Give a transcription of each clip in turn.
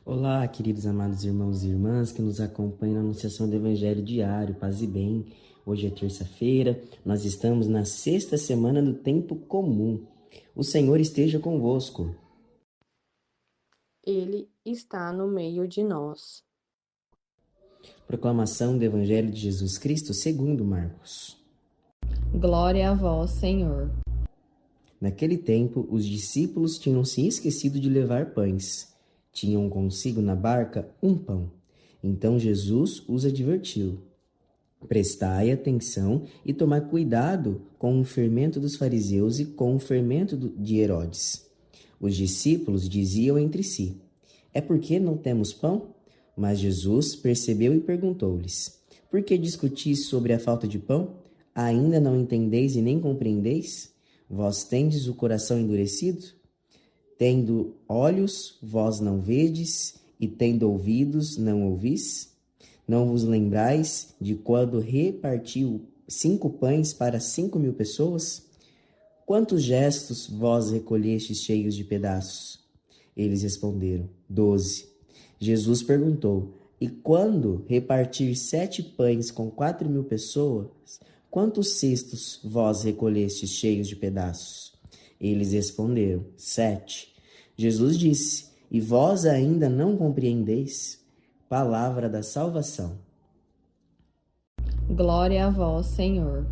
Olá, queridos amados irmãos e irmãs que nos acompanham na anunciação do Evangelho diário, paz e bem. Hoje é terça-feira, nós estamos na sexta semana do tempo comum. O Senhor esteja convosco. Ele está no meio de nós. Proclamação do Evangelho de Jesus Cristo segundo Marcos. Glória a vós, Senhor. Naquele tempo, os discípulos tinham se esquecido de levar pães. Tinham consigo na barca um pão. Então Jesus os advertiu: prestai atenção e tomai cuidado com o fermento dos fariseus e com o fermento de Herodes. Os discípulos diziam entre si: é porque não temos pão? Mas Jesus percebeu e perguntou-lhes: por que discutis sobre a falta de pão? Ainda não entendeis e nem compreendeis? Vós tendes o coração endurecido? Tendo olhos, vós não vedes, e tendo ouvidos, não ouvis? Não vos lembrais de quando repartiu 5 pães para 5.000 pessoas? Quantos gestos vós recolhestes cheios de pedaços? Eles responderam: 12. Jesus perguntou: e quando repartir 7 pães com 4.000 pessoas, quantos cestos vós recolhestes cheios de pedaços? Eles responderam: 7. Jesus disse: e vós ainda não compreendeis? Palavra da salvação. Glória a vós, Senhor.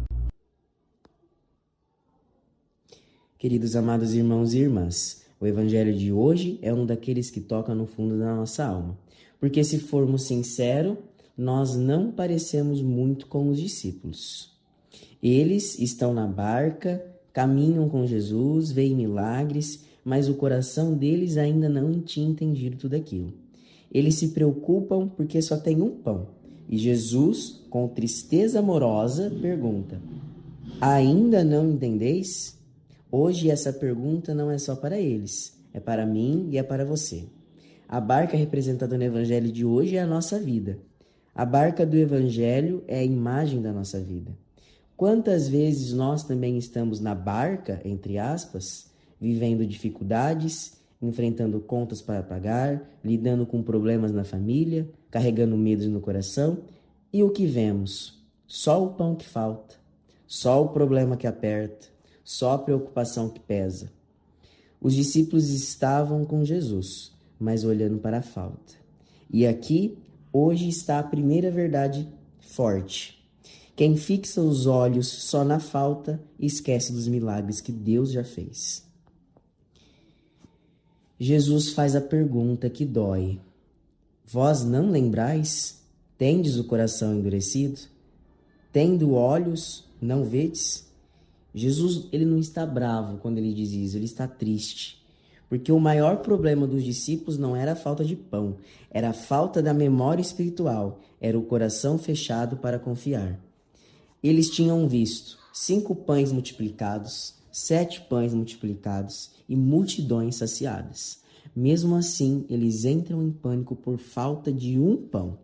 Queridos amados irmãos e irmãs, o evangelho de hoje é um daqueles que toca no fundo da nossa alma. Porque se formos sinceros, nós não parecemos muito com os discípulos. Eles estão na barca, caminham com Jesus, veem milagres, mas o coração deles ainda não tinha entendido tudo aquilo. Eles se preocupam porque só tem um pão. E Jesus, com tristeza amorosa, pergunta: ainda não entendeis? Hoje essa pergunta não é só para eles, é para mim e é para você. A barca representada no Evangelho de hoje é a nossa vida. A barca do Evangelho é a imagem da nossa vida. Quantas vezes nós também estamos na barca, entre aspas, vivendo dificuldades, enfrentando contas para pagar, lidando com problemas na família, carregando medos no coração, e o que vemos? Só o pão que falta, só o problema que aperta, só a preocupação que pesa. Os discípulos estavam com Jesus, mas olhando para a falta. E aqui, hoje, está a primeira verdade forte. Quem fixa os olhos só na falta, esquece dos milagres que Deus já fez. Jesus faz a pergunta que dói: vós não lembrais? Tendes o coração endurecido? Tendo olhos, não vedes? Jesus, ele não está bravo quando ele diz isso, ele está triste. Porque o maior problema dos discípulos não era a falta de pão, era a falta da memória espiritual, era o coração fechado para confiar. Eles tinham visto 5 pães multiplicados, 7 pães multiplicados e multidões saciadas. Mesmo assim, eles entram em pânico por falta de um pão.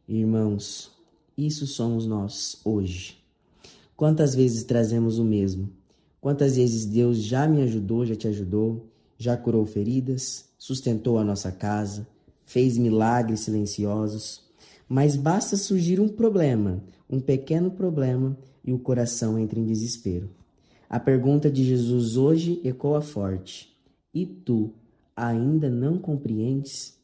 Irmãos, isso somos nós hoje. Quantas vezes trazemos o mesmo? Quantas vezes Deus já me ajudou, já te ajudou, já curou feridas, sustentou a nossa casa, fez milagres silenciosos, mas basta surgir um problema, um pequeno problema, e o coração entra em desespero. A pergunta de Jesus hoje ecoa forte: e tu ainda não compreendes?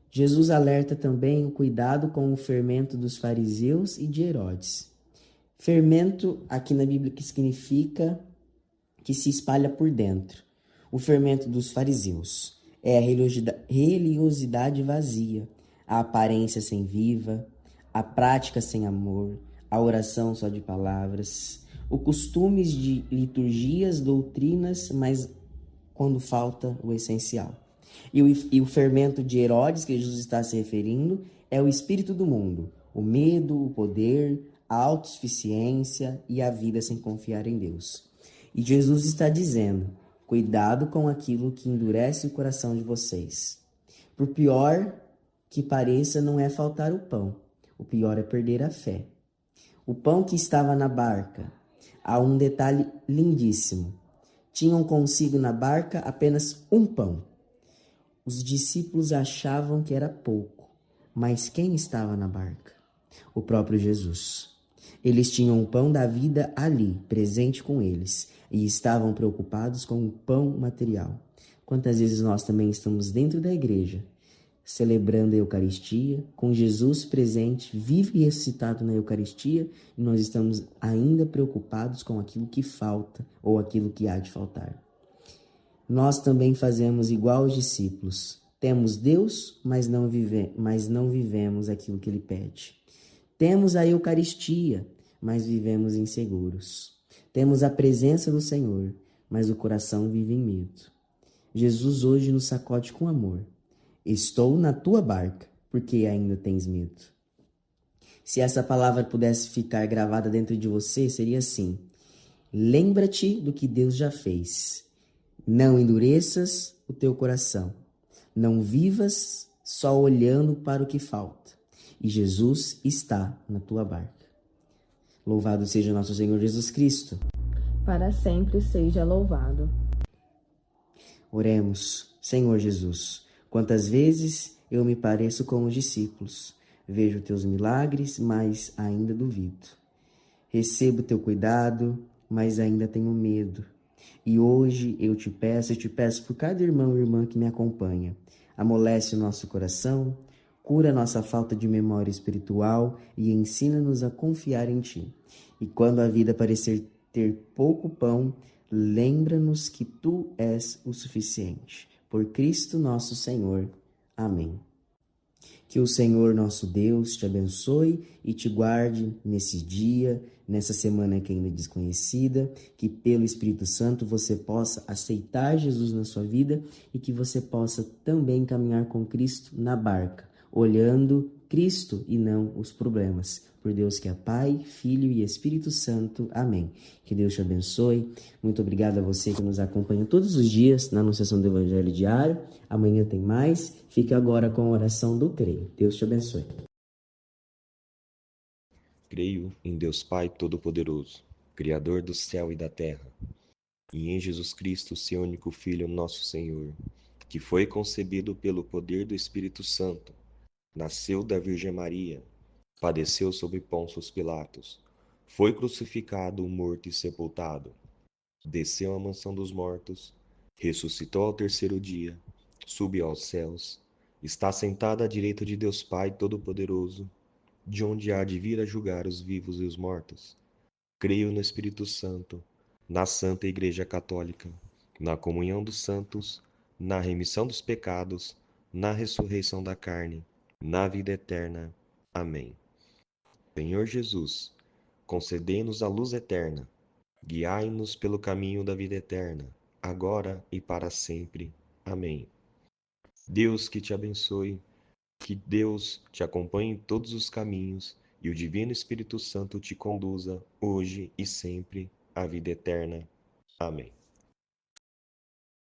Jesus alerta também o cuidado com o fermento dos fariseus e de Herodes. Fermento, aqui na Bíblia, que significa que se espalha por dentro. O fermento dos fariseus é a religiosidade vazia, a aparência sem viva, a prática sem amor, a oração só de palavras, o costumes de liturgias, doutrinas, mas quando falta o essencial. E o fermento de Herodes, que Jesus está se referindo, é o espírito do mundo, o medo, o poder, a autossuficiência e a vida sem confiar em Deus. E Jesus está dizendo: cuidado com aquilo que endurece o coração de vocês. Por pior que pareça, não é faltar o pão. O pior é perder a fé. O pão que estava na barca. Há um detalhe lindíssimo. Tinham consigo na barca apenas um pão. Os discípulos achavam que era pouco, mas quem estava na barca? O próprio Jesus. Eles tinham o pão da vida ali, presente com eles, e estavam preocupados com o pão material. Quantas vezes nós também estamos dentro da igreja, celebrando a Eucaristia, com Jesus presente, vivo e ressuscitado na Eucaristia, e nós estamos ainda preocupados com aquilo que falta ou aquilo que há de faltar. Nós também fazemos igual aos discípulos. Temos Deus, mas não vivemos aquilo que Ele pede. Temos a Eucaristia, mas vivemos inseguros. Temos a presença do Senhor, mas o coração vive em medo. Jesus hoje nos sacode com amor. Estou na tua barca, porque ainda tens medo. Se essa palavra pudesse ficar gravada dentro de você, seria assim: lembra-te do que Deus já fez. Não endureças o teu coração. Não vivas só olhando para o que falta. E Jesus está na tua barca. Louvado seja nosso Senhor Jesus Cristo. Para sempre seja louvado. Oremos. Senhor Jesus, quantas vezes eu me pareço com os discípulos. Vejo teus milagres, mas ainda duvido. Recebo teu cuidado, mas ainda tenho medo. E hoje eu te peço por cada irmão e irmã que me acompanha. Amolece o nosso coração, cura a nossa falta de memória espiritual e ensina-nos a confiar em ti. E quando a vida parecer ter pouco pão, lembra-nos que tu és o suficiente. Por Cristo nosso Senhor. Amém. Que o Senhor nosso Deus te abençoe e te guarde nesse dia, nessa semana que ainda é desconhecida, que pelo Espírito Santo você possa aceitar Jesus na sua vida e que você possa também caminhar com Cristo na barca, olhando Cristo e não os problemas. Por Deus que é Pai, Filho e Espírito Santo. Amém. Que Deus te abençoe. Muito obrigado a você que nos acompanha todos os dias na Anunciação do Evangelho Diário. Amanhã tem mais. Fique agora com a oração do Creio. Deus te abençoe. Creio em Deus Pai Todo-Poderoso, Criador do céu e da terra, e em Jesus Cristo, seu único Filho, nosso Senhor, que foi concebido pelo poder do Espírito Santo, nasceu da Virgem Maria, padeceu sob Pôncio Pilatos, foi crucificado, morto e sepultado, desceu à mansão dos mortos, ressuscitou ao terceiro dia, subiu aos céus, está sentado à direita de Deus Pai Todo-Poderoso, de onde há de vir a julgar os vivos e os mortos. Creio no Espírito Santo, na Santa Igreja Católica, na comunhão dos santos, na remissão dos pecados, na ressurreição da carne, na vida eterna. Amém. Senhor Jesus, concedei-nos a luz eterna, guiai-nos pelo caminho da vida eterna, agora e para sempre. Amém. Deus que te abençoe, que Deus te acompanhe em todos os caminhos e o Divino Espírito Santo te conduza, hoje e sempre, à vida eterna. Amém.